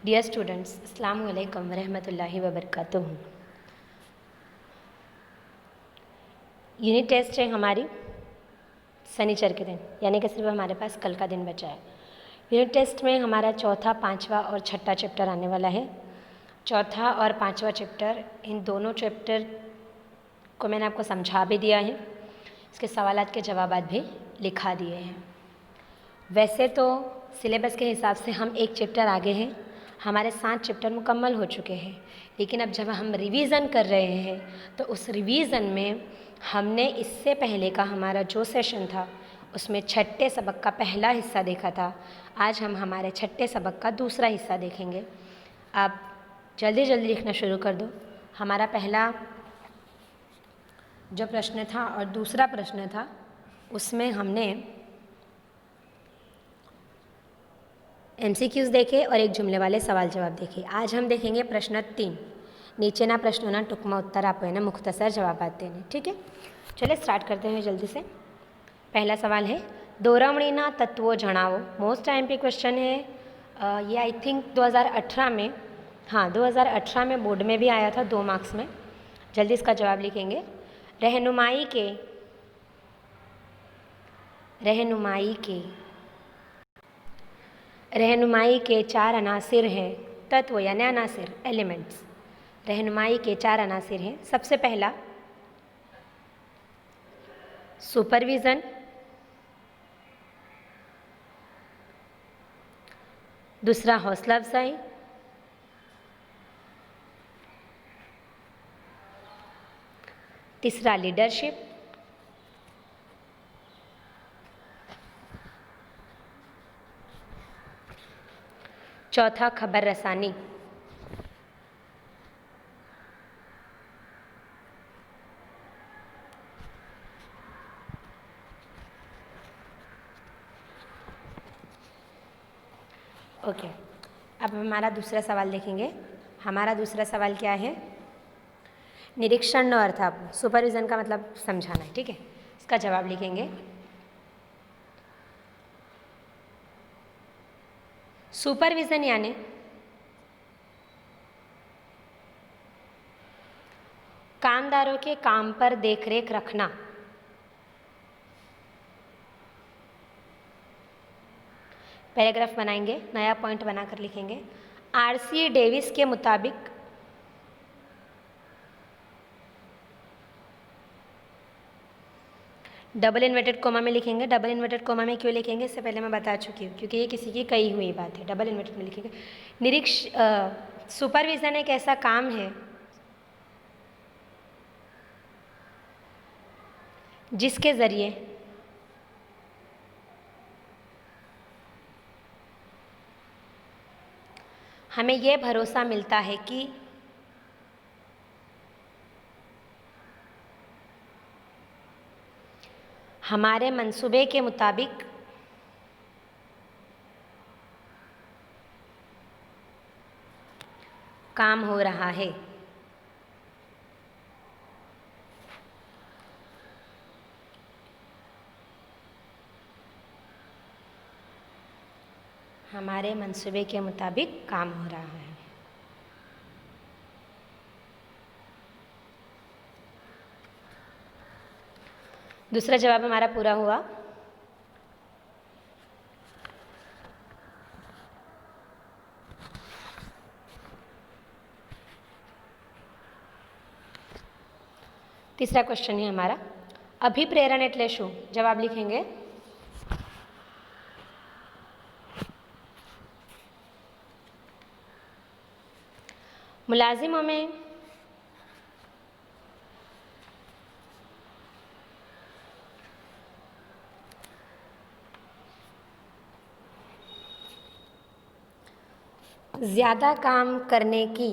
Dear students, अस्सलाम वालेकुम वरहमतुल्लाहि वबरकातुहू। यूनिट टेस्ट है हमारी शनिचर के दिन, यानी कि सिर्फ हमारे पास कल का दिन बचा है। यूनिट टेस्ट में हमारा चौथा, पांचवा और छठा चैप्टर आने वाला है। चौथा और पांचवा चैप्टर, इन दोनों चैप्टर को मैंने आपको समझा भी दिया है, इसके सवालात के जवाबात भी लिखा दिए हैं। वैसे तो सिलेबस के हिसाब से हम एक चैप्टर आगे हैं, हमारे 7 चैप्टर मुकम्मल हो चुके हैं, लेकिन अब जब हम रिवीज़न कर रहे हैं तो उस रिवीज़न में हमने इससे पहले का हमारा जो सेशन था उसमें छठे सबक का पहला हिस्सा देखा था। आज हम हमारे छठे सबक का दूसरा हिस्सा देखेंगे। आप जल्दी जल्दी लिखना शुरू कर दो। हमारा पहला जो प्रश्न था और दूसरा प्रश्न था उसमें हमने MCQs देखे और एक जुमले वाले सवाल जवाब देखे। आज हम देखेंगे प्रश्न 3। नीचे ना प्रश्नों ना टुकमा उत्तर आप है ना मुख्तसर जवाब देने। ठीक है, चलिए स्टार्ट करते हैं जल्दी से। पहला सवाल है, दोरवणीना तत्वों जणावो। मोस्ट IMP क्वेश्चन है। ये आई थिंक 2018 में, हाँ 2018 में बोर्ड में भी आया था 2 मार्क्स में। जल्दी इसका जवाब लिखेंगे। रहनुमाई के 4 अनासिर हैं। तत्व यानी अनासिर, एलिमेंट्स। रहनुमाई के 4 अनासिर हैं। सबसे पहला सुपरविज़न, दूसरा हौसला अफजाई, तीसरा लीडरशिप, चौथा खबर रसानी। ओके, अब हमारा दूसरा सवाल देखेंगे। हमारा दूसरा सवाल क्या है? निरीक्षण नो अर्थ। आप सुपरविज़न का मतलब समझाना है, ठीक है। इसका जवाब लिखेंगे। सुपरविज़न यानी कामदारों के काम पर देखरेख रखना। पैराग्राफ बनाएंगे, नया पॉइंट बनाकर लिखेंगे। RC डेविस के मुताबिक डबल इन्वर्टेड कोमा में लिखेंगे। डबल इन्वर्टेड कोमा में क्यों लिखेंगे इससे पहले मैं बता चुकी हूँ, क्योंकि ये किसी की कही हुई बात है। डबल इन्वर्टेड में लिखेंगे। सुपरविज़न एक ऐसा काम है जिसके ज़रिए हमें यह भरोसा मिलता है कि हमारे मंसूबे के मुताबिक काम हो रहा है। हमारे मंसूबे के मुताबिक काम हो रहा है। दूसरा जवाब हमारा पूरा हुआ। तीसरा क्वेश्चन है हमारा, अभिप्रेरण एटले शू? जवाब लिखेंगे। मुलाजिमों में ज़्यादा काम करने की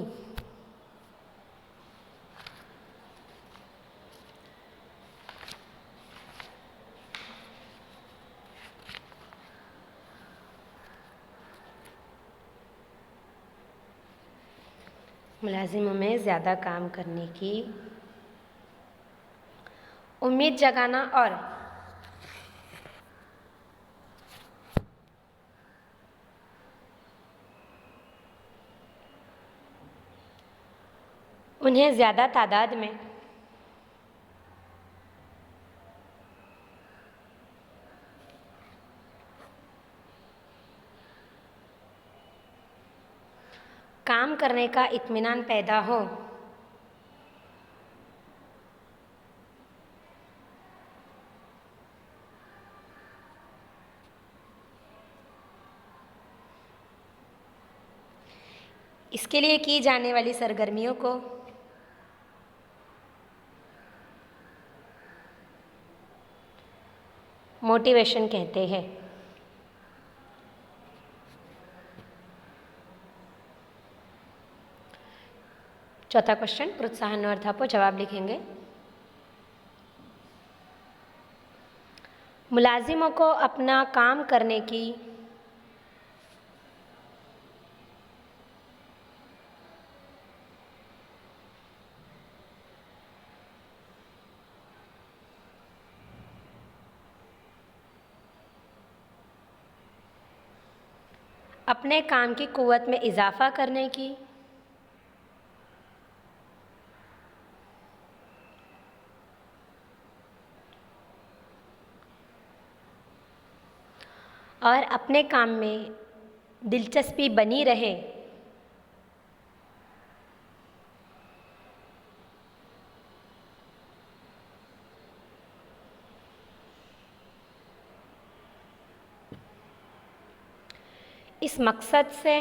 मुलाजिमों में ज़्यादा काम करने की उम्मीद जगाना और उन्हें ज़्यादा तादाद में काम करने का इत्मीनान पैदा हो। इसके लिए की जाने वाली सरगर्मियों को मोटिवेशन कहते हैं। चौथा क्वेश्चन, प्रोत्साहन और था जवाब लिखेंगे। मुलाजिमों को अपना काम करने की अपने काम की कुव्वत में इजाफा करने की और अपने काम में दिलचस्पी बनी रहे इस मकसद से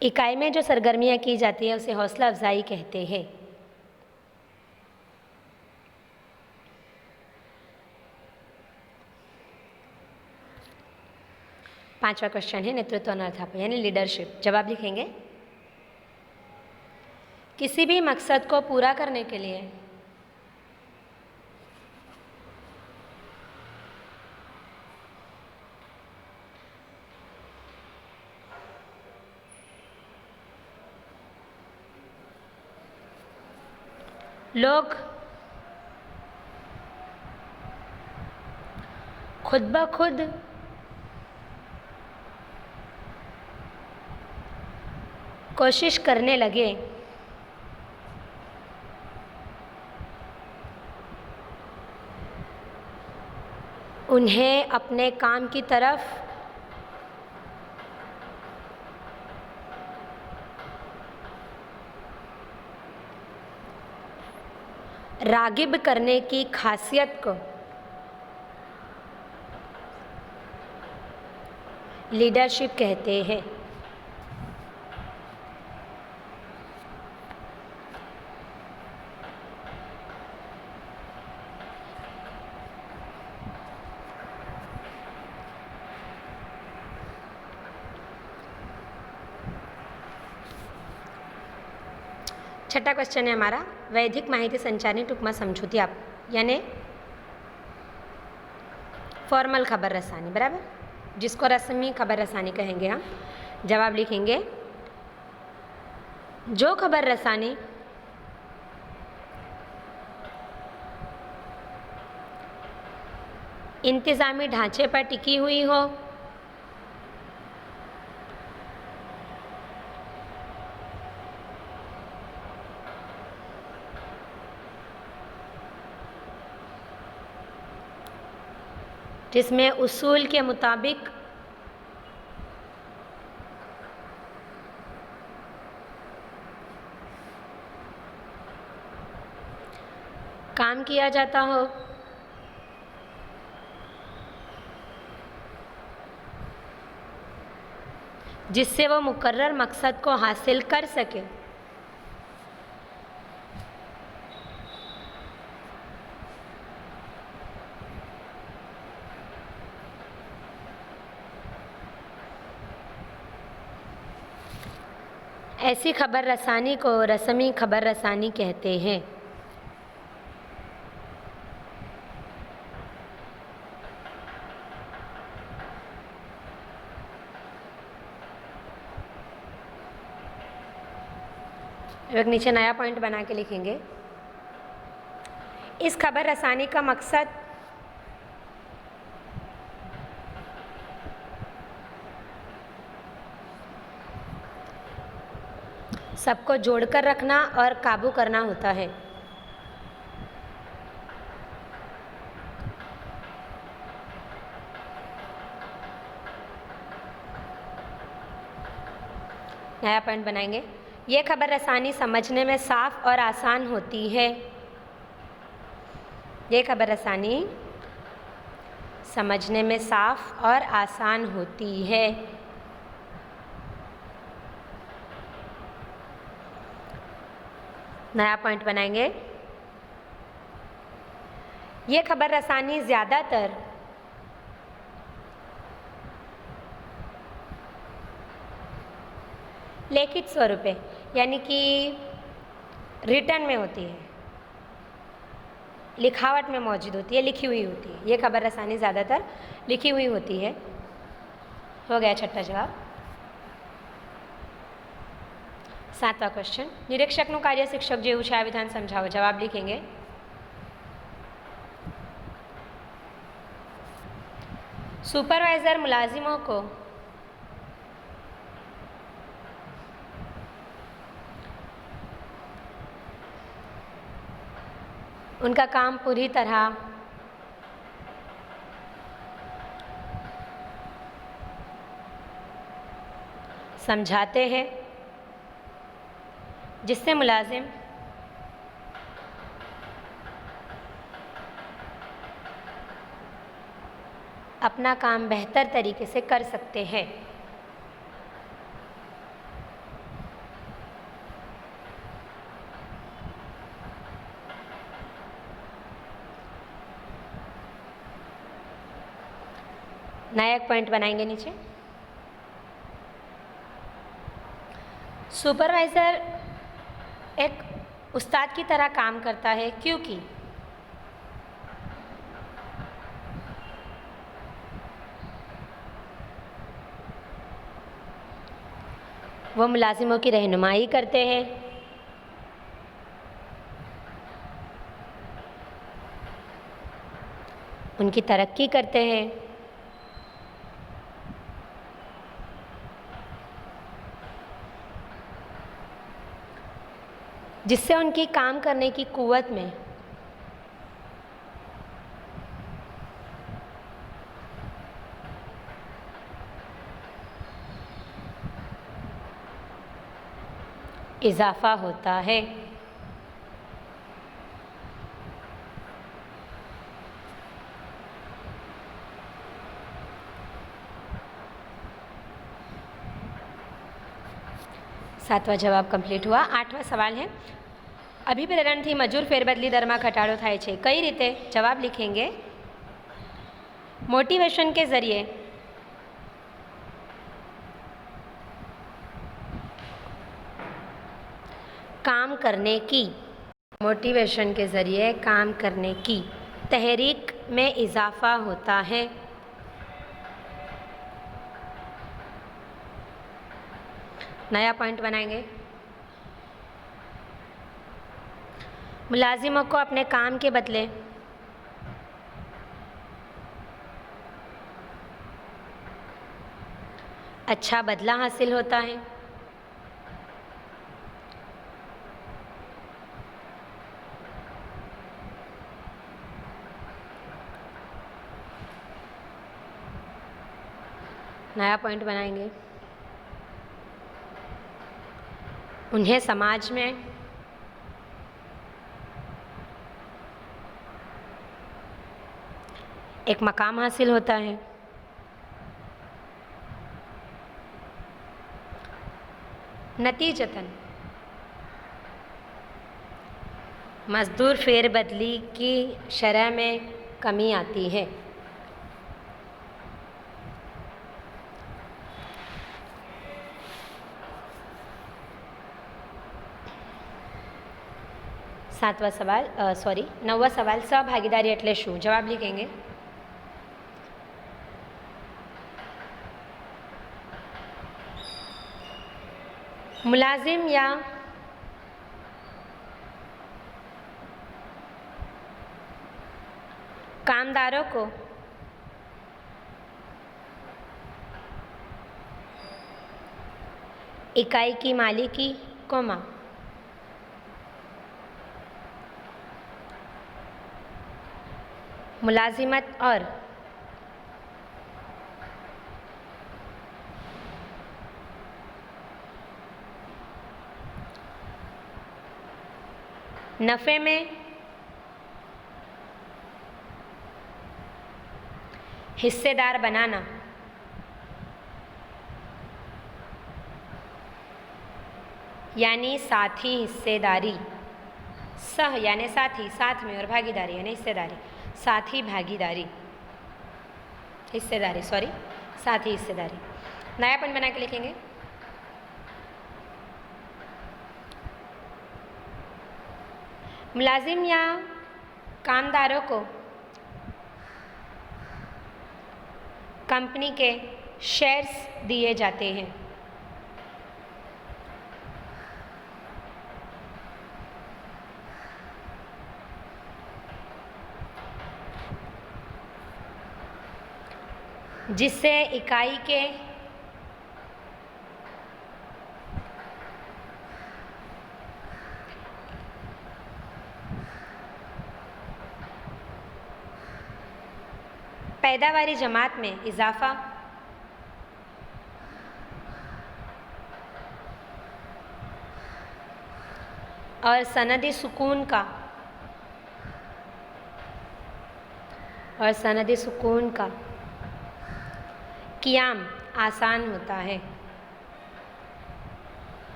इकाई में जो सरगर्मियाँ की जाती है उसे हौसला अफजाई कहते हैं। पांचवा क्वेश्चन है नेतृत्व अनर्थापय यानी लीडरशिप। जवाब लिखेंगे। किसी भी मकसद को पूरा करने के लिए लोग खुद ब खुद कोशिश करने लगे उन्हें अपने काम की तरफ रागिब करने की खासियत को लीडरशिप कहते हैं। छठा क्वेश्चन है हमारा वैधिक माहिती संचारनी टूंकમાં समझूती आप यानी फॉर्मल खबर रसानी, बराबर, जिसको रस्मी खबर रसानी कहेंगे हम। जवाब लिखेंगे। जो खबर रसानी इंतज़ामी ढांचे पर टिकी हुई हो, जिसमें उसूल के मुताबिक काम किया जाता हो, जिससे वो मुकर्रर मकसद को हासिल कर सके। ऐसी खबर रसानी को रस्मी खबर रसानी कहते हैं। एक नीचे नया पॉइंट बना के लिखेंगे। इस खबर रसानी का मकसद सबको जोड़कर रखना और काबू करना होता है। नया पॉइंट बनाएंगे। ये खबर रसानी समझने में साफ और आसान होती है। ये खबर रसानी समझने में साफ और आसान होती है। नया पॉइंट बनाएंगे। ये खबर रसानी ज़्यादातर लिखित स्वरूप है, यानी कि रिटर्न में होती है, लिखावट में मौजूद होती है, लिखी हुई होती है। ये खबर रसानी ज़्यादातर लिखी हुई होती है। हो गया छठा जवाब। सातवां क्वेश्चन, निरीक्षकનું કાર્ય શિક્ષક જેવું છે, આ વિધાન સમજાવો। જવાબ लिखेंगे। सुपरवाइज़र मुलाजिमों को उनका काम पूरी तरह समझाते हैं, जिससे मुलाजिम अपना काम बेहतर तरीके से कर सकते हैं। नया एक पॉइंट बनाएंगे नीचे। सुपरवाइज़र एक उस्ताद की तरह काम करता है, क्योंकि वो मुलाजिमों की रहनुमाई करते हैं, उनकी तरक्की करते हैं, जिससे उनकी काम करने की कुव्वत में इजाफा होता है। सातवां जवाब कंप्लीट हुआ। आठवां सवाल है, अभिप्रेरणથી મજૂર ફેરબદલી દરમાં ઘટાડો થાય છે, કઈ રીતે? જવાબ लिखेंगे। मोटिवेशन के ज़रिए काम करने की, मोटिवेशन के ज़रिए काम करने की तहरीक में इजाफा होता है। नया पॉइंट बनाएंगे। मुलाजिमों को अपने काम के बदले अच्छा बदला हासिल होता है। नया पॉइंट बनाएंगे। उन्हें समाज में एक मकाम हासिल होता है। नतीजतन मजदूर फेरबदली की शरह में कमी आती है। सातवां सवाल नवा सवाल, सहभागीदारी એટલે શું? जवाब लिखेंगे। मुलाजिम या कामदारों को इकाई की मालिकी, कोमा, मुलाजिमत और नफ़े में हिस्सेदार बनाना, यानी साथी हिस्सेदारी, सह यानी साथी, साथ में, और भागीदारी यानी हिस्सेदारी, साथी भागीदारी, हिस्सेदारी, सॉरी, साथी हिस्सेदारी। नया पॉइंट बना के लिखेंगे। मुलाजिम या कामदारों को कंपनी के शेयर्स दिए जाते हैं। जिससे इकाई के पैदावारी जमात में इजाफा और सनदी सुकून का क़ियाम आसान होता है।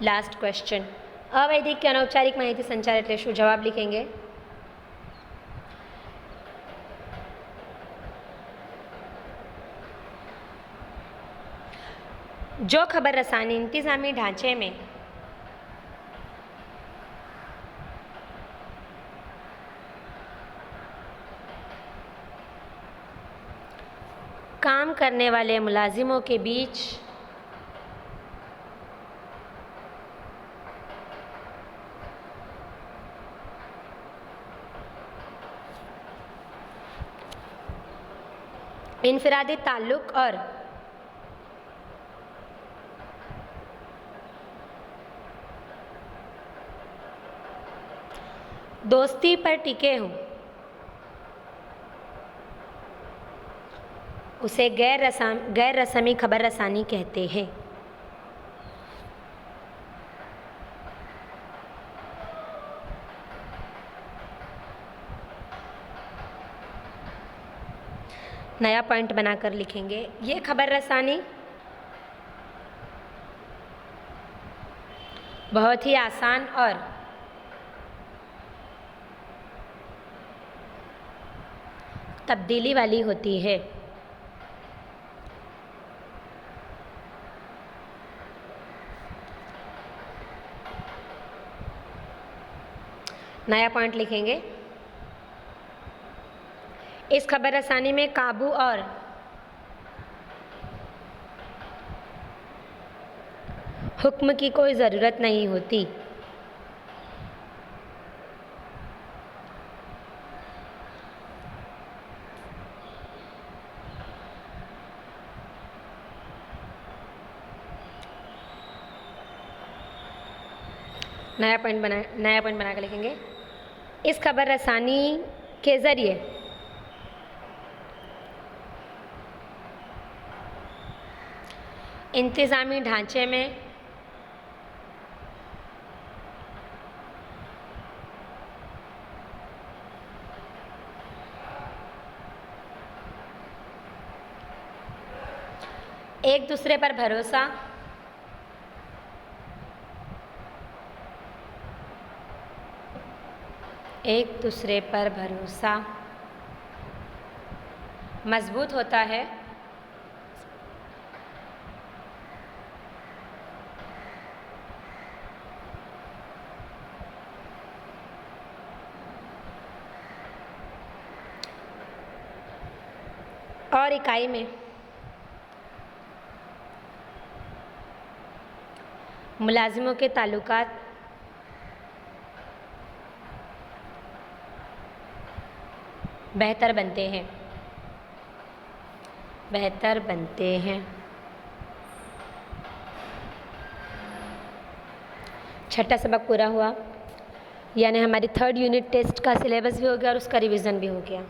लास्ट क्वेश्चन, अवैधिक के अनौपचारिक माहिती संचार એટલે શું? जवाब लिखेंगे। जो खबर रसानी इंतज़ामी ढांचे में काम करने वाले मुलाजिमों के बीच इनफिरादी ताल्लुक़ और दोस्ती पर टिके हों, उसे गैर रस्मी खबर रसानी कहते हैं। नया पॉइंट बनाकर लिखेंगे। ये खबर रसानी बहुत ही आसान और तब्दीली वाली होती है। नया पॉइंट लिखेंगे। इस खबर रसानी में काबू और हुक्म की कोई ज़रूरत नहीं होती। नया पॉइंट बना के लिखेंगे। इस खबर रसानी के ज़रिए इंतज़ामी ढांचे में एक दूसरे पर भरोसा, मजबूत होता है और इकाई में मुलाजिमों के ताल्लुकात बेहतर बनते हैं, बेहतर बनते हैं। छठा सबक पूरा हुआ, यानी हमारी 3rd यूनिट टेस्ट का सिलेबस भी हो गया और उसका रिवीजन भी हो गया।